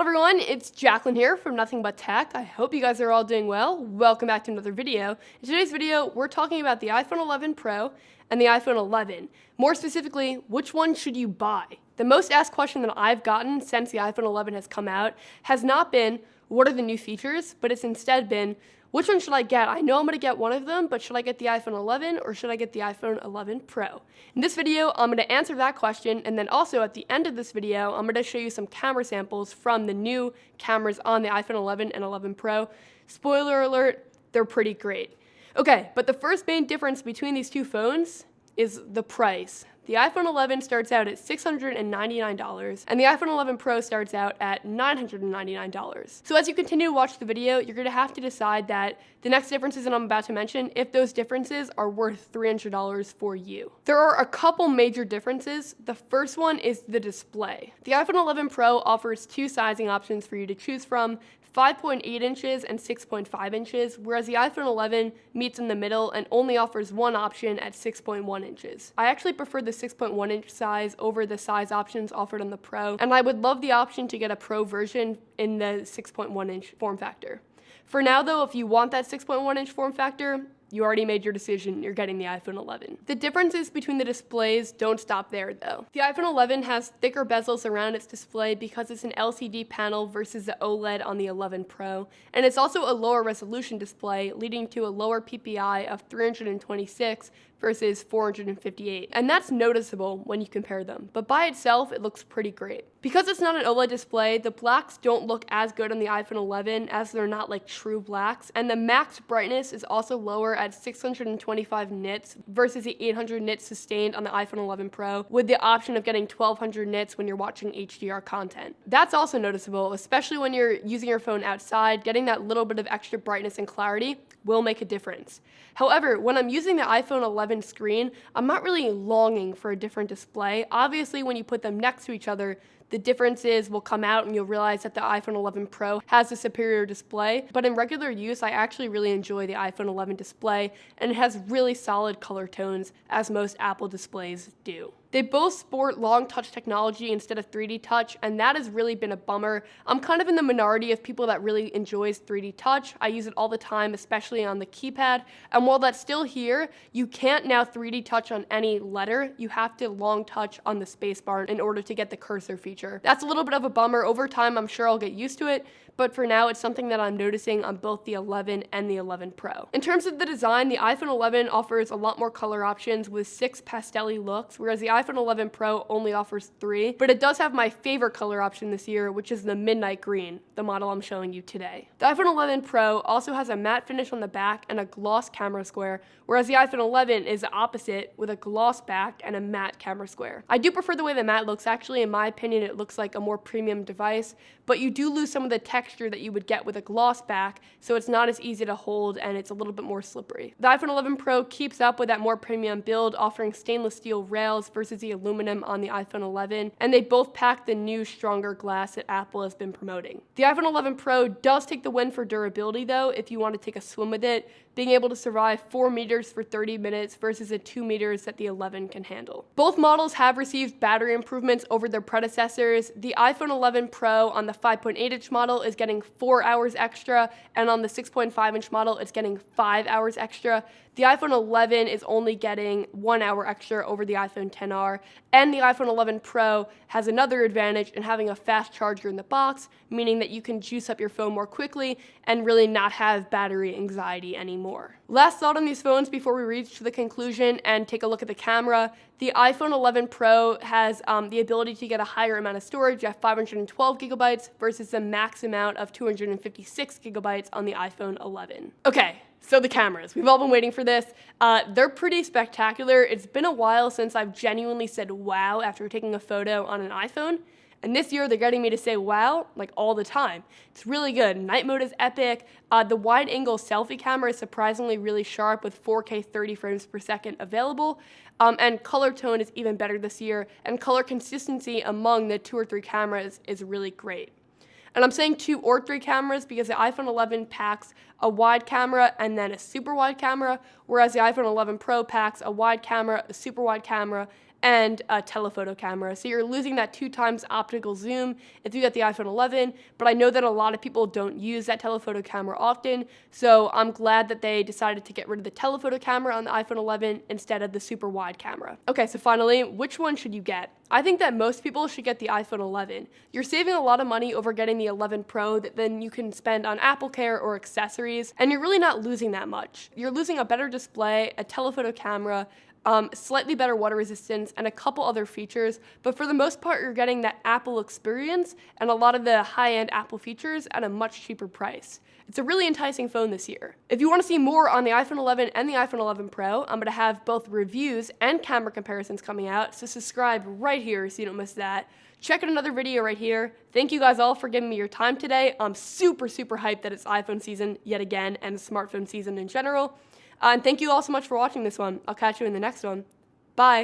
on everyone, it's Jacqueline here from Nothing But Tech. I hope you guys are all doing well. Welcome back to another video. In today's video, we're talking about the iPhone 11 Pro and the iPhone 11. More specifically, which one should you buy? The most asked question that I've gotten since the iPhone 11 has come out has not been, what are the new features? But it's instead been, which one should I get? I know I'm going to get one of them, but should I get the iPhone 11 or should I get the iPhone 11 Pro? In this video, I'm going to answer that question, and then also at the end of this video, I'm going to show you some camera samples from the new cameras on the iPhone 11 and 11 Pro. Spoiler alert, they're pretty great. Okay, but the first main difference between these two phones is the price. The iPhone 11 starts out at $699, and the iPhone 11 Pro starts out at $999. So as you continue to watch the video, you're going to have to decide that the next differences that I'm about to mention, if those differences are worth $300 for you. There are a couple major differences. The first one is the display. The iPhone 11 Pro offers two sizing options for you to choose from, 5.8 inches and 6.5 inches, whereas the iPhone 11 meets in the middle and only offers one option at 6.1 inches. I actually prefer the 6.1 inch size over the size options offered on the Pro, and I would love the option to get a Pro version in the 6.1 inch form factor. For now though, if you want that 6.1 inch form factor, you already made your decision, you're getting the iPhone 11. The differences between the displays don't stop there though. The iPhone 11 has thicker bezels around its display because it's an LCD panel versus the OLED on the 11 Pro, and it's also a lower resolution display, leading to a lower PPI of 326 versus 458. And that's noticeable when you compare them, but by itself, it looks pretty great. Because it's not an OLED display, the blacks don't look as good on the iPhone 11 as they're not like true blacks, and the max brightness is also lower at 625 nits versus the 800 nits sustained on the iPhone 11 Pro, with the option of getting 1200 nits when you're watching HDR content. That's also noticeable, especially when you're using your phone outside. Getting that little bit of extra brightness and clarity will make a difference. However, when I'm using the iPhone 11 screen, I'm not really longing for a different display. Obviously, when you put them next to each other, the differences will come out and you'll realize that the iPhone 11 Pro has a superior display, but in regular use, I actually really enjoy the iPhone 11 display, and it has really solid color tones, as most Apple displays do. They both sport long touch technology instead of 3D touch, and that has really been a bummer. I'm kind of in the minority of people that really enjoys 3D touch. I use it all the time, especially on the keypad, and while that's still here, you can't now 3D touch on any letter. You have to long touch on the spacebar in order to get the cursor feature. That's a little bit of a bummer. Over time, I'm sure I'll get used to it, but for now, it's something that I'm noticing on both the 11 and the 11 Pro. In terms of the design, the iPhone 11 offers a lot more color options with 6 pastel-y looks, whereas the iPhone 11 Pro only offers 3, but it does have my favorite color option this year, which is the midnight green, the model I'm showing you today. The iPhone 11 Pro also has a matte finish on the back and a gloss camera square, whereas the iPhone 11 is the opposite with a gloss back and a matte camera square. I do prefer the way the matte looks. Actually, in my opinion, it looks like a more premium device, but you do lose some of the texture that you would get with a gloss back, so it's not as easy to hold and it's a little bit more slippery. The iPhone 11 Pro keeps up with that more premium build, offering stainless steel rails versus the aluminum on the iPhone 11, and they both pack the new stronger glass that Apple has been promoting. The iPhone 11 Pro does take the win for durability though, if you want to take a swim with it, being able to survive 4 meters for 30 minutes versus the 2 meters that the 11 can handle. Both models have received battery improvements over their predecessors. The iPhone 11 Pro on the 5.8 inch model is getting 4 hours extra, and on the 6.5 inch model, it's getting 5 hours extra. The iPhone 11 is only getting 1 hour extra over the iPhone XR, and the iPhone 11 Pro has another advantage in having a fast charger in the box, meaning that you can juice up your phone more quickly and really not have battery anxiety anymore. Last thought on these phones before we reach to the conclusion and take a look at the camera. The iPhone 11 Pro has the ability to get a higher amount of storage at 512 gigabytes versus the max amount of 256 gigabytes on the iPhone 11. Okay. So the cameras, we've all been waiting for this. They're pretty spectacular. It's been a while since I've genuinely said wow after taking a photo on an iPhone. And this year, they're getting me to say wow, like all the time. It's really good. Night mode is epic. The wide-angle selfie camera is surprisingly really sharp with 4K 30 frames per second available. And color tone is even better this year. And color consistency among the 2 or 3 cameras is really great. And I'm saying 2 or 3 cameras because the iPhone 11 packs a wide camera and then a super wide camera, whereas the iPhone 11 Pro packs a wide camera, a super wide camera, and a telephoto camera. So you're losing that 2 times optical zoom if you get the iPhone 11, but I know that a lot of people don't use that telephoto camera often, so I'm glad that they decided to get rid of the telephoto camera on the iPhone 11 instead of the super wide camera. Okay, so finally, which one should you get? I think that most people should get the iPhone 11. You're saving a lot of money over getting the 11 Pro that then you can spend on Apple Care or accessories, and you're really not losing that much. You're losing a better display, a telephoto camera, slightly better water resistance, and a couple other features, but for the most part, you're getting that Apple experience and a lot of the high-end Apple features at a much cheaper price. It's a really enticing phone this year. If you want to see more on the iPhone 11 and the iPhone 11 Pro, I'm going to have both reviews and camera comparisons coming out, so subscribe right here so you don't miss that. Check out another video right here. Thank you guys all for giving me your time today. I'm super hyped that it's iPhone season yet again and smartphone season in general. And thank you all so much for watching this one. I'll catch you in the next one. Bye.